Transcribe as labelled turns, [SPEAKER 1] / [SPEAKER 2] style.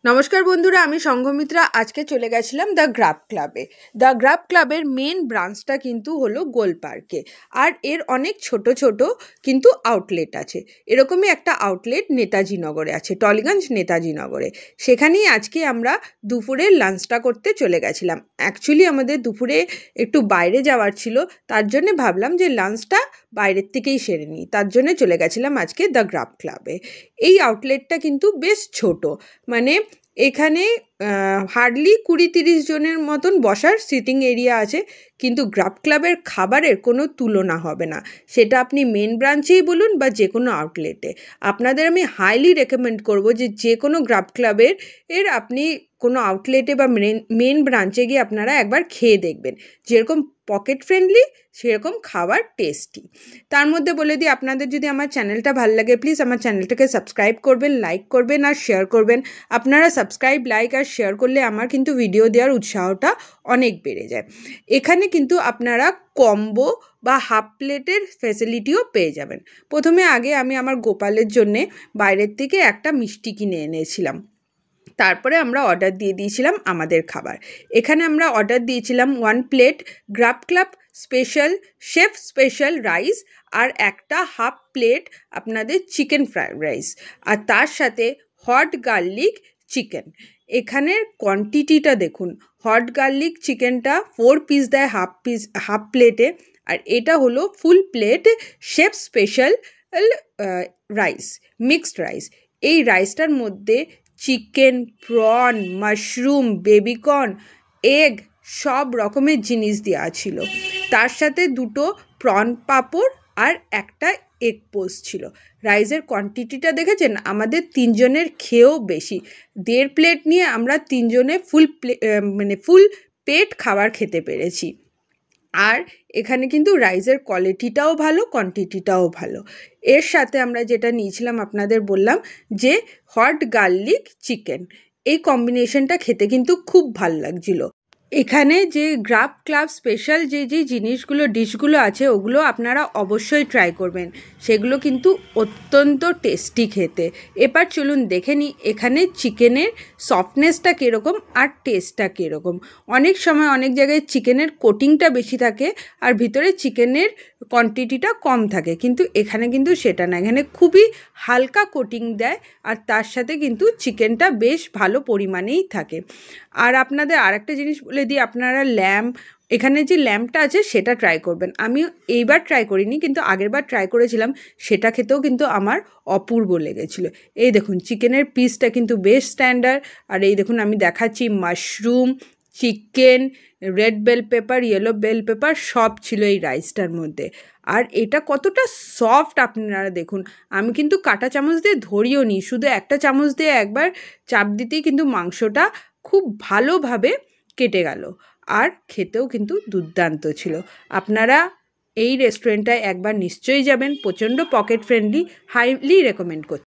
[SPEAKER 1] নমস্কার বন্ধুরা, আমি সংঘমিত্রা। আজকে চলে গেছিলাম দ্য গ্রাফ ক্লাবে। দ্য গ্রাফ ক্লাবের মেন ব্রাঞ্চটা কিন্তু হলো গোল পার্কে, আর এর অনেক ছোট ছোট কিন্তু আউটলেট আছে। এরকমই একটা আউটলেট নেতাজি নগরে আছে, টলিগঞ্জ নেতাজি নগরে। সেখানেই আজকে আমরা দুপুরের লাঞ্চটা করতে চলে গেছিলাম। অ্যাকচুয়ালি আমাদের দুপুরে একটু বাইরে যাওয়ার ছিল, তার জন্য ভাবলাম যে লাঞ্চটা বাইরের থেকেই সেরে নিই। তার জন্য চলে গেছিলাম আজকে দ্য গ্রাফ ক্লাবে। এই আউটলেটটা কিন্তু বেশ ছোট, মানে এখানে হার্ডলি 20-30 জনের মতন বসার সিটিং এরিয়া আছে, কিন্তু গ্রাফ ক্লাবের খাবারের কোনো তুলনা হবে না। সেটা আপনি মেন ব্রাঞ্চেই বলুন বা যে কোনো আউটলেটে। আপনাদের আমি হাইলি রেকমেন্ড করব যে কোনো গ্রাফ ক্লাবের আপনি কোনো আউটলেটে বা মেন ব্রাঞ্চে গিয়ে আপনারা একবার খেয়ে দেখবেন। যেরকম পকেট ফ্রেন্ডলি সেরকম খাবার টেস্টি। তার মধ্যে বলে দিই, আপনাদের যদি আমার চ্যানেলটা ভালো লাগে প্লিজ আমার চ্যানেলটাকে সাবস্ক্রাইব করবেন, লাইক করবেন আর শেয়ার করবেন। আপনারা সাবস্ক্রাইব, লাইক আর শেয়ার করলে আমার কিন্তু ভিডিও দেওয়ার উৎসাহটা অনেক বেড়ে যায়। এখানে কিন্তু আপনারা কম্বো বা হাফ প্লেটের ফ্যাসিলিটিও পেয়ে যাবেন। প্রথমে আমি আমার গোপালের জন্যে বাইরের থেকে একটা মিষ্টি কিনে এনেছিলাম। তারপরে আমরা অর্ডার দিয়ে দিয়েছিলাম আমাদের খাবার। এখানে আমরা অর্ডার দিয়েছিলাম 1 প্লেট গ্রাফ club special chef special rice আর একটা হাফ প্লেট আপনাদের চিকেন ফ্রাইড রাইস, আর তার সাথে হট গার্লিক চিকেন। এখানের কোয়ান্টিটিটা দেখুন, হট গার্লিক চিকেনটা 4 পিস দেয় হাফ প্লেটে, আর এটা হলো full plate chef special rice, mixed rice. এই রাইসটার মধ্যে chicken, prawn, mushroom, baby corn, egg সব রকমের জিনিস দেওয়া ছিল। তার সাথে 2টো প্রন পাঁপড় আর একটা এগ পোস্ট ছিল। রাইসের কোয়ান্টিটিটা দেখেছেন? আমাদের 3 জনের খেয়েও বেশি। 1.5 প্লেট নিয়ে আমরা 3 জনে ফুল পেট খাবার খেতে পেরেছি। আর এখানে কিন্তু রাইসের কোয়ালিটিটাও ভালো, কোয়ান্টিটিটাও ভালো। এর সাথে আমরা যেটা নিয়েছিলাম আপনাদের বললাম যে হট গার্লিক চিকেন। এই কম্বিনেশনটা খেতে কিন্তু খুব ভালো লাগছিল। এখানে যে গ্রাফ ক্লাব স্পেশাল যে জিনিসগুলো ডিশগুলো আছে ওগুলো আপনারা অবশ্যই ট্রাই করবেন, সেগুলো কিন্তু অত্যন্ত টেস্টি খেতে। এবার চলুন দেখে নিই এখানে চিকেনের সফটনেসটা কীরকম আর টেস্টটা কীরকম। অনেক সময় অনেক জায়গায় চিকেনের কোটিংটা বেশি থাকে আর ভিতরে চিকেনের কোয়ান্টিটিটা কম থাকে, কিন্তু এখানে কিন্তু সেটা না। এখানে খুবই হালকা কোটিং দেয় আর তার সাথে কিন্তু চিকেনটা বেশ ভালো পরিমাণেই থাকে। আর আপনাদের আরেকটা জিনিস বলে দিই, আপনারা এখানে যে ল্যাম্পটা আছে সেটা ট্রাই করবেন। আমি এইবার ট্রাই করিনি, কিন্তু আগেরবার ট্রাই করেছিলাম, সেটা খেতেও কিন্তু আমার অপূর্ব লেগেছিলো। এই দেখুন চিকেনের পিসটা কিন্তু বেশ স্ট্যান্ডার্ড। আর এই দেখুন আমি দেখাচ্ছি mushroom, chicken, red bell pepper, yellow bell pepper সব ছিল এই রাইসটার মধ্যে। আর এটা কতটা সফট আপনারা দেখুন। আমি কিন্তু কাঁটা চামচ দিয়ে ধরিও নি, শুধু একটা চামচ দিয়ে একবার চাপ দিতেই কিন্তু মাংসটা খুব ভালোভাবে কেটে গেল। আর খেতেও কিন্তু দুর্দান্ত ছিল। আপনারা এই রেস্টুরেন্টটায় একবার নিশ্চয়ই যাবেন, প্রচণ্ড পকেট ফ্রেন্ডলি, হাইলি রেকমেন্ড করছি।